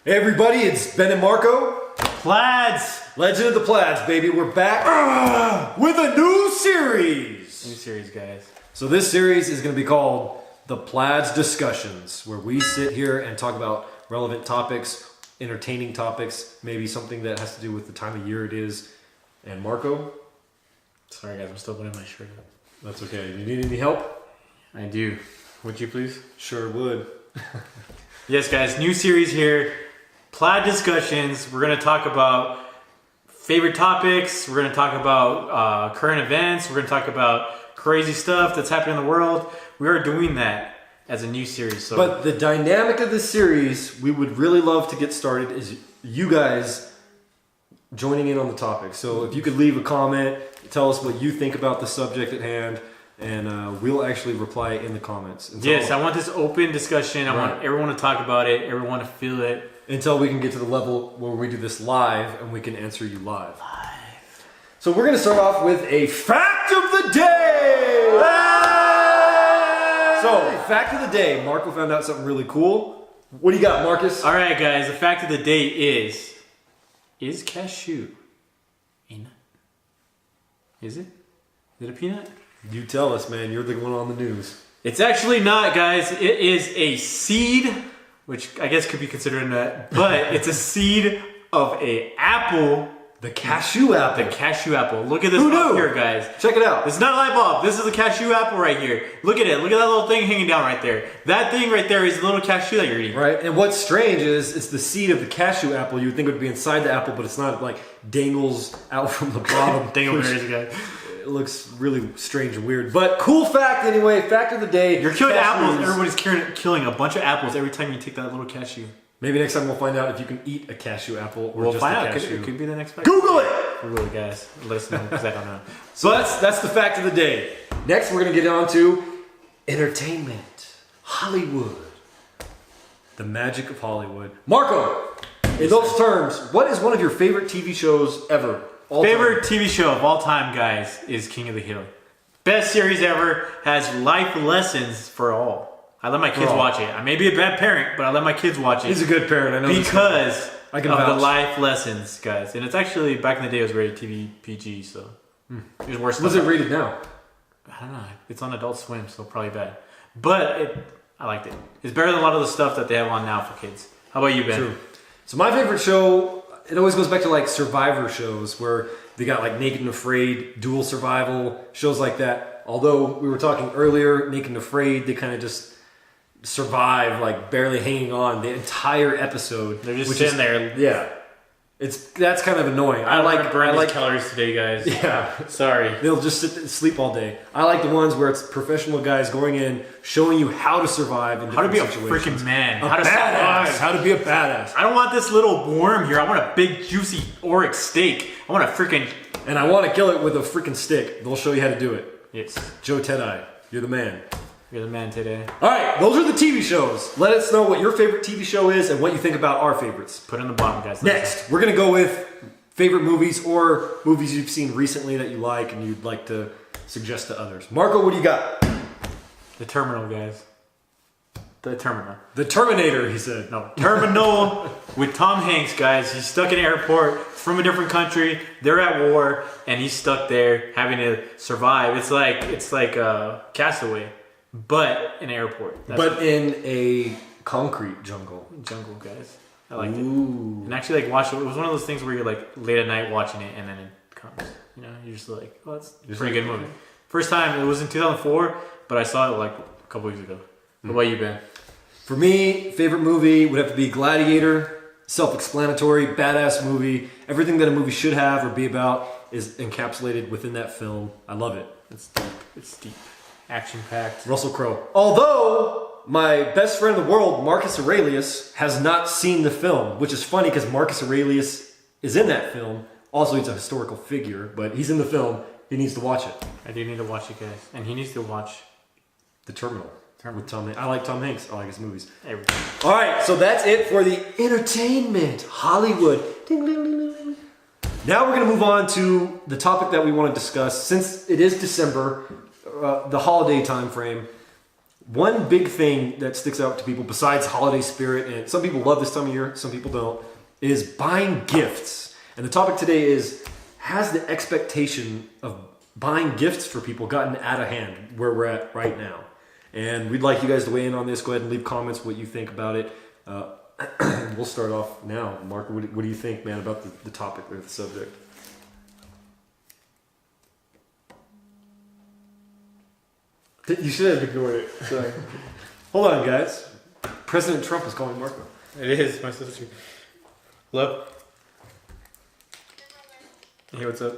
Hey everybody, it's Ben and Marco. Plaids! Legend of the Plaids, baby. We're back with a new series. New series, guys. So this series is going to be called the Plaid Discussions, where we sit here and talk about relevant topics, entertaining topics, maybe something that has to do with the time of year it is. And Marco? Sorry guys, I'm still putting my shirt up. That's okay. You need any help? I do. Would you please? Sure would. Yes guys, new series here. Plaid Discussions. We're going to talk about favorite topics. We're going to talk about current events. We're going to talk about crazy stuff that's happening in the world. We are doing that as a new series. So. But the dynamic of this series, we would really love to get started, is you guys joining in on the topic. So if you could leave a comment, tell us what you think about the subject at hand, and we'll actually reply in the comments. Yes, I want this open discussion. I want everyone to talk about it, everyone to feel it. Until we can get to the level where we do this live and we can answer you live. So we're going to start off with a fact of the day! So, fact of the day. Marco found out something really cool. What do you got, Marcus? All right, guys. The fact of the day is cashew a nut? Is it? Is it a peanut? You tell us, man. You're the one on the news. It's actually not, guys. It is a seed, which I guess could be considered a nut, but it's a seed of a apple. The cashew apple. The cashew apple. Look at this up here, guys. Check it out. It's not a light bulb. This is a cashew apple right here. Look at it. Look at that little thing hanging down right there. That thing right there is a little cashew that you're eating. Right. And what's strange is it's the seed of the cashew apple. You would think it would be inside the apple, but it's not. It like dangles out from the bottom. Dangleberries again. It looks really strange and weird. But cool fact anyway. Fact of the day. You're killing apples. Everybody's killing a bunch of apples every time you take that little cashew. Maybe next time we'll find out if you can eat a cashew apple or we'll just find a out. cashew. It could be the next fact. Google it! Google it, guys. Let us know, because I don't know. So that's the fact of the day. Next, we're going to get on to entertainment. Hollywood. The magic of Hollywood. Marco, in those terms, what is one of your favorite TV shows ever? Favorite TV show of all time, guys, is King of the Hill. Best series ever. Has life lessons for all. I let my kids watch it. I may be a bad parent, but I let my kids watch it. He's a good parent, I know. Because of the life lessons, guys. And it's actually, back in the day, it was rated TV PG, so it was worse. Was it rated now? I don't know. It's on Adult Swim, so probably bad. But I liked it. It's better than a lot of the stuff that they have on now for kids. How about you, Ben? True. So my favorite show, it always goes back to like Survivor shows where they got like Naked and Afraid, Dual Survival, shows like that. Although we were talking earlier, Naked and Afraid, they kind of just survive, like barely hanging on the entire episode. They're just sitting there. Yeah, that's kind of annoying. I like calories today, guys. Yeah, sorry. They'll just sit and sleep all day. I like the ones where it's professional guys going in, showing you how to survive in different situations. How to be a freaking man. How to survive. How to be a badass. I don't want this little worm here. I want a big, juicy Oryx steak. I want a freaking... And I want to kill it with a freaking stick. They'll show you how to do it. Yes. Joe Tedeye, you're the man. You're the man today. All right, those are the TV shows. Let us know what your favorite TV show is and what you think about our favorites. Put it in the bottom, guys. Next, we're going to go with favorite movies or movies you've seen recently that you like and you'd like to suggest to others. Marco, what do you got? The Terminal, guys. The Terminal. The Terminator, he said. No, Terminal with Tom Hanks, guys. He's stuck in an airport from a different country. They're at war, and he's stuck there having to survive. It's like a Castaway. But in an airport. But in a concrete jungle. Jungle, guys. I liked it. And actually, watch it. It was one of those things where you're late at night watching it, and then it comes. You know, you're just like, oh, that's a pretty good movie. First time, it was in 2004, but I saw it a couple weeks ago. What about you, Ben? For me, favorite movie would have to be Gladiator. Self-explanatory, badass movie. Everything that a movie should have or be about is encapsulated within that film. I love it. It's deep. It's deep. Action-packed. Russell Crowe. Although my best friend in the world, Marcus Aurelius, has not seen the film, which is funny because Marcus Aurelius is in that film. Also, he's a historical figure, but he's in the film. He needs to watch it. I do need to watch it, guys. And he needs to watch The Terminal. With Tom Hanks. I like Tom Hanks. I like his movies. Everything. All right, so that's it for the entertainment. Hollywood. Ding, ding, ding, ding. Now we're going to move on to the topic that we want to discuss. Since it is December, the holiday time frame, one big thing that sticks out to people besides holiday spirit, and some people love this time of year, some people don't, is buying gifts. And the topic today is, has the expectation of buying gifts for people gotten out of hand where we're at right now? And we'd like you guys to weigh in on this. Go ahead and leave comments what you think about it. We'll start off now. Mark, what do you think, man, about the topic or the subject? You should have ignored it. Sorry. Hold on, guys. President Trump is calling Marco. It is my sister. Hello. Hey, what's up?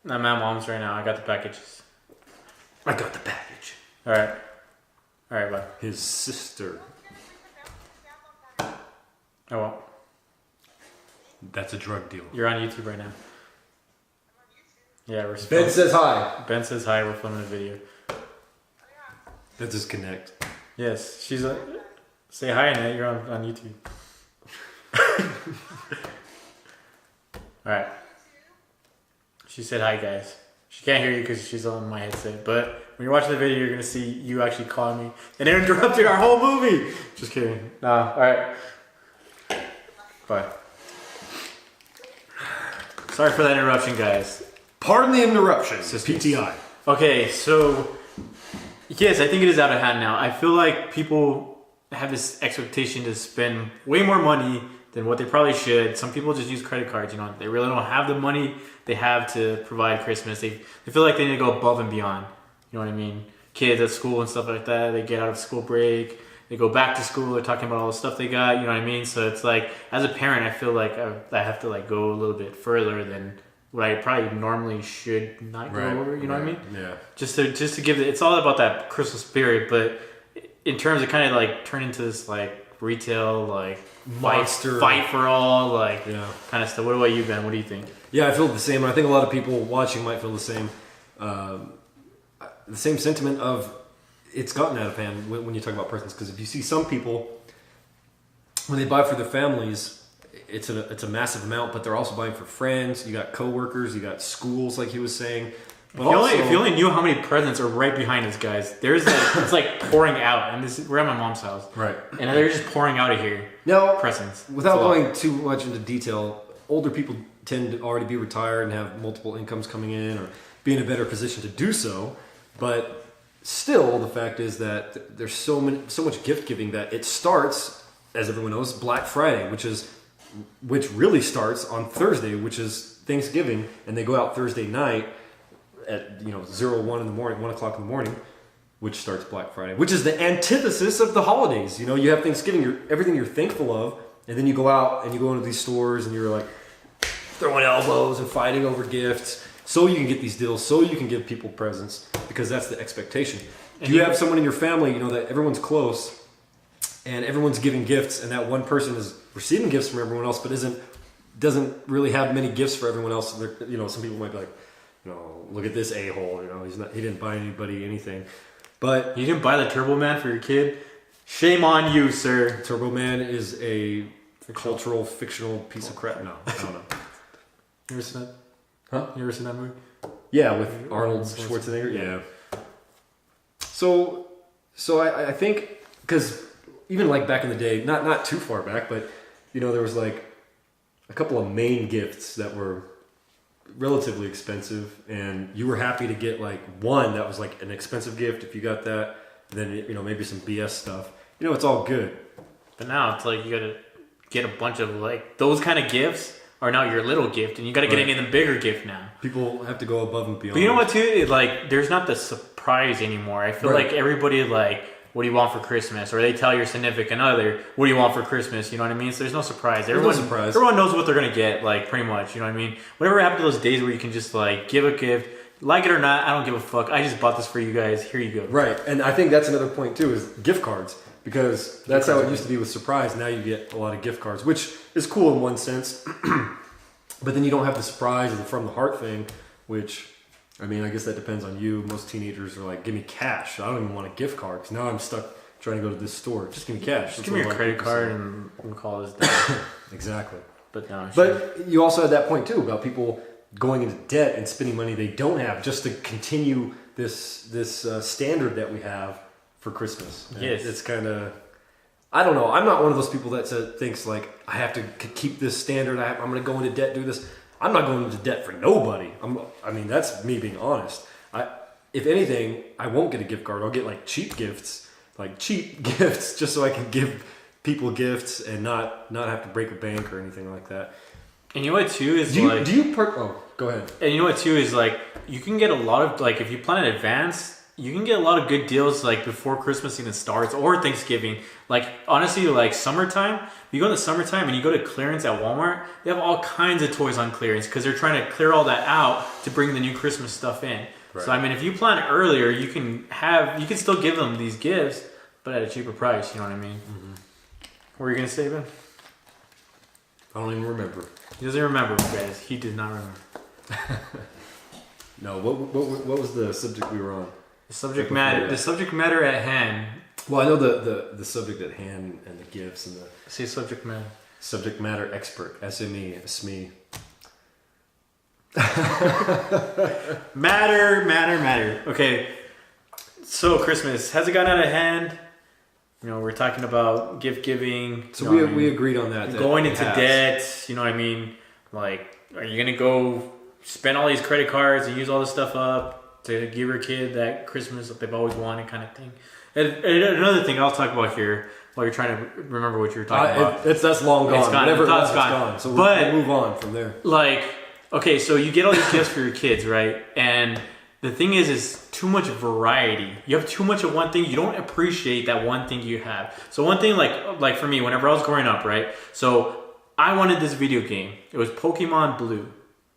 I'm at mom's right now. I got the packages. I got the package. All right, bye. His sister. Oh well. That's a drug deal. You're on YouTube right now. Yeah, we're. Ben says hi. Ben says hi. We're filming a video. Let's just connect. Yes, she's like, say hi, Annette. You're on YouTube. All right. She said hi, guys. She can't hear you because she's on my headset. But when you're watching the video, you're gonna see you actually calling me and interrupting our whole movie. Just kidding. Nah. All right. Bye. Sorry for that interruption, guys. Pardon the interruption. Says PTI. Okay, so yes, I think it is out of hand now. I feel like people have this expectation to spend way more money than what they probably should. Some people just use credit cards, they really don't have the money they have to provide Christmas. They feel like they need to go above and beyond. You know what I mean? Kids at school and stuff like that, they get out of school break, they go back to school, they're talking about all the stuff they got, you know what I mean? So it's like, as a parent, I feel like I have to like go a little bit further than what I probably normally should not go over, you know what I mean? Yeah. Just to give it's all about that Christmas spirit, but in terms of kind of like turn into this like retail like monster fight for all like kind of stuff. What about you, Ben? What do you think? Yeah, I feel the same. I think a lot of people watching might feel the same. The same sentiment of it's gotten out of hand when you talk about presents. Because if you see some people, when they buy for their families, it's a massive amount, but they're also buying for friends. You got coworkers, you got schools, like he was saying. But if you only knew how many presents are right behind us, guys. There's like it's like pouring out, and we're at my mom's house, right? And they're just pouring out of here. Now, presents. Without going too much into detail, older people tend to already be retired and have multiple incomes coming in, or be in a better position to do so. But still, the fact is that there's so much gift giving that it starts, as everyone knows, Black Friday, which really starts on Thursday, which is Thanksgiving, and they go out Thursday night at 1 in the morning, 1 o'clock in the morning, which starts Black Friday, which is the antithesis of the holidays. You have Thanksgiving, everything you're thankful of, and then you go out and you go into these stores and you're like throwing elbows and fighting over gifts, so you can get these deals, so you can give people presents, because that's the expectation. Do you have someone in your family, that everyone's close and everyone's giving gifts, and that one person is receiving gifts from everyone else, but doesn't really have many gifts for everyone else? Some people might be like, look at this a-hole. He didn't buy anybody anything. But you didn't buy the Turbo Man for your kid? Shame on you, sir. Turbo Man is a cultural, fictional piece of crap. No, I don't know. You ever seen that? Huh? You ever seen that movie? Yeah, with Arnold Schwarzenegger. Yeah. So I think, because even like back in the day, not too far back, but there was like a couple of main gifts that were relatively expensive, and you were happy to get like one that was like an expensive gift. If you got that, then maybe some BS stuff. It's all good. But now it's like you gotta get a bunch of like those kind of gifts are now your little gift, and you gotta get an even bigger gift now. People have to go above and beyond. But you know what too? Like there's not the surprise anymore. I feel like everybody like, what do you want for Christmas? Or they tell your significant other, what do you want for Christmas? You know what I mean? So there's no surprise. Everyone knows what they're going to get, like, pretty much. You know what I mean? Whatever happened to those days where you can just, like, give a gift, like it or not, I don't give a fuck. I just bought this for you guys. Here you go. Right. And I think that's another point, too, is gift cards. Because that's how it used to be with surprise. Now you get a lot of gift cards, which is cool in one sense. But then you don't have the surprise or the from the heart thing, which... I guess that depends on you. Most teenagers are like, give me cash. I don't even want a gift card, because now I'm stuck trying to go to this store. Just give me cash. Just give me your credit card and we'll call this done. Exactly. But you also had that point too about people going into debt and spending money they don't have just to continue this standard that we have for Christmas. And Yes. it's kind of. I don't know. I'm not one of those people that thinks like I have to keep this standard. I'm going to go into debt, do this. I'm not going into debt for nobody. I mean, that's me being honest. If anything, I won't get a gift card. I'll get like cheap gifts, just so I can give people gifts and not have to break a bank or anything like that. And you know what too is go ahead. And you know what too is like you can get a lot of like if you plan in advance, you can get a lot of good deals like before Christmas even starts or Thanksgiving. Like honestly, like summertime, you go in the summertime and you go to clearance at Walmart, they have all kinds of toys on clearance because they're trying to clear all that out to bring the new Christmas stuff in. Right. So I mean, if you plan earlier, you can still give them these gifts, but at a cheaper price. You know what I mean? Mm-hmm. What were you gonna say, Ben? I don't even remember. He doesn't remember, guys. He did not remember. No. What was the subject we were on? The subject matter at hand. Well, I know the subject at hand and the gifts and the. Say subject matter. Subject matter expert, SME, SME. Matter. Okay, so Christmas has it gotten out of hand? You know, we're talking about gift giving. So we agreed on that. Going into debt. You know what I mean? Like, are you gonna go spend all these credit cards and use all this stuff up to give your kid that Christmas that they've always wanted, kind of thing? And another thing I'll talk about here while you're trying to remember what you were talking about. That's long gone. It's gone. Whatever It's gone. So we'll move on from there. Like, okay, so you get all these gifts for your kids, right? And the thing is too much variety. You have too much of one thing. You don't appreciate that one thing you have. So one thing, like for me, whenever I was growing up, right? So I wanted this video game. It was Pokemon Blue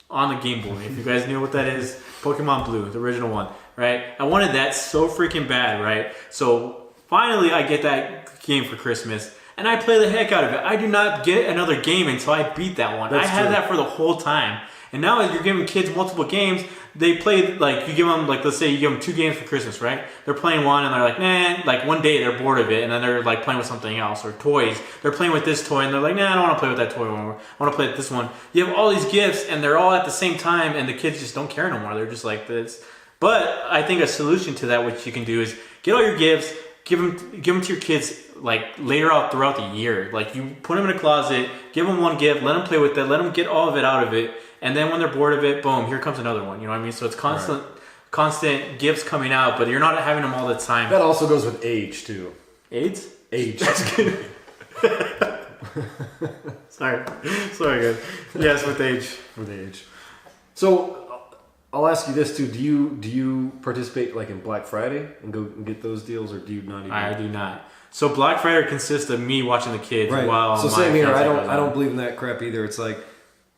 on the Game Boy. If you guys knew what that is, Pokemon Blue, the original one, right? I wanted that so freaking bad, right? So finally I get that game for Christmas and I play the heck out of it. I do not get another game until I beat that one. I had that for the whole time. And now as you're giving kids multiple games, they play, like, you give them, like, let's say you give them 2 games for Christmas, right? They're playing one and they're like, nah, like one day they're bored of it and then they're like playing with something else, or toys. They're playing with this toy and they're like, nah, I don't want to play with that toy anymore. I want to play with this one. You have all these gifts and they're all at the same time and the kids just don't care no more. They're just like this. But I think a solution to that, what you can do is get all your gifts, give them to your kids, like, later out throughout the year. Like, you put them in a closet, give them one gift, let them play with it, let them get all of it out of it. And then when they're bored of it, boom, here comes another one. You know what I mean? So it's constant gifts coming out, but you're not having them all the time. That also goes with age, too. AIDS? Age. That's good. Sorry, guys. Yes, with age. With age. So I'll ask you this, too. Do you participate, like, in Black Friday and go and get those deals, or do you not even? I do not. So Black Friday consists of me watching the kids while so same here. I don't believe in that crap either. It's like,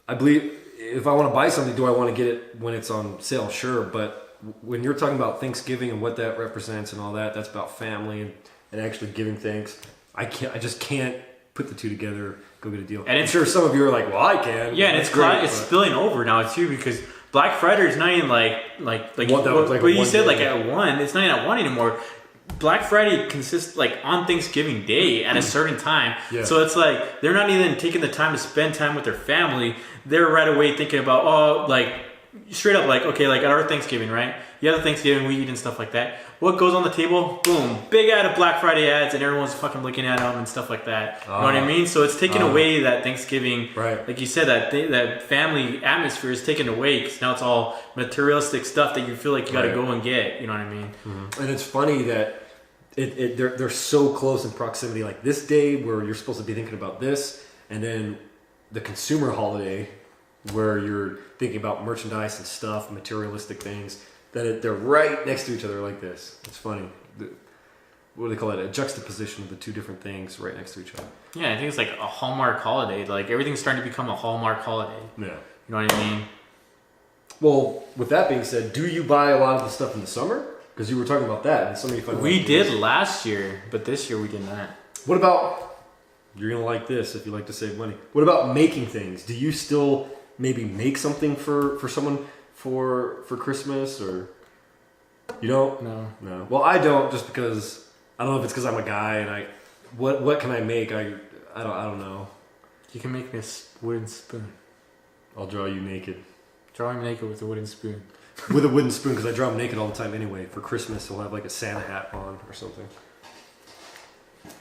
I believe if I want to buy something, do I want to get it when it's on sale? Sure, but when you're talking about Thanksgiving and what that represents and all that, that's about family and actually giving thanks. I just can't put the two together. Go get a deal. And I'm sure some of you are like, well, I can. Yeah, and it's spilling over now too, because Black Friday is not even like what you said, like at 1. It's not even at 1 anymore. Black Friday consists like on Thanksgiving Day at a certain time. Yeah. So it's like they're not even taking the time to spend time with their family. They're right away thinking about, like, straight up, like, okay, like at our Thanksgiving, right? You have the Thanksgiving, we eat and stuff like that. What goes on the table? Boom, big ad of Black Friday ads, and everyone's fucking looking at them and stuff like that. You know what I mean? So it's taking away that Thanksgiving, right? Like you said, that family atmosphere is taken away because now it's all materialistic stuff that you feel like you got to go and get. You know what I mean? Mm-hmm. And it's funny that they're so close in proximity. Like this day where you're supposed to be thinking about this, and then the consumer holiday where you're thinking about merchandise and stuff, materialistic things. That they're right next to each other like this. It's funny. What do they call it? A juxtaposition of the two different things right next to each other. Yeah, I think it's like a Hallmark holiday. Like everything's starting to become a Hallmark holiday. Yeah. You know what I mean? Well, with that being said, do you buy a lot of the stuff in the summer? Because you were talking about that, and somebody found we did last year, but this year we did not. What about? You're gonna like this if you like to save money. What about making things? Do you still maybe make something for someone for Christmas, or you don't? No. Well, I don't, just because I don't know if it's because I'm a guy and what can I make? I don't know. You can make me a wooden spoon. I'll draw you naked. Draw me naked with a wooden spoon. with a wooden spoon because I draw him naked all the time anyway. For Christmas, he'll have like a Santa hat on or something.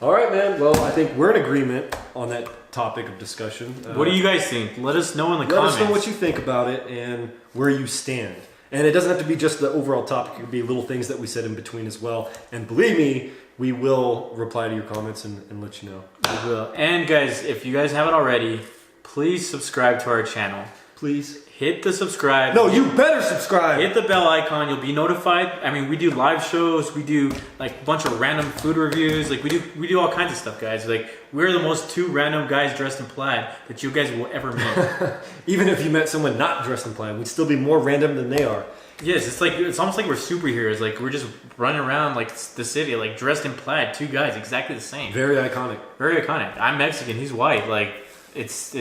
All right, man. Well, I think we're in agreement on that topic of discussion. What do you guys think? Let us know in the comments. Let us know what you think about it and where you stand. And it doesn't have to be just the overall topic. It could be little things that we said in between as well. And believe me, we will reply to your comments and let you know. We will. And guys, if you guys haven't already, please subscribe to our channel. Please. Hit the subscribe. No, you better subscribe. Hit the bell icon. You'll be notified. I mean, we do live shows. We do like a bunch of random food reviews. Like we do all kinds of stuff, guys. Like we're the most two random guys dressed in plaid that you guys will ever meet. Even if you met someone not dressed in plaid, we'd still be more random than they are. Yes, it's almost like we're superheroes. Like we're just running around like the city, like dressed in plaid. Two guys, exactly the same. Very iconic. Very iconic. I'm Mexican. He's white. Like it's.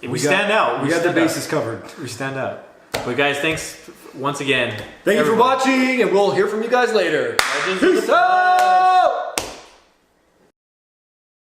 We stand out. We got the bases covered. We stand out. But guys, thanks once again. Thank you for watching, and we'll hear from you guys later. Peace out!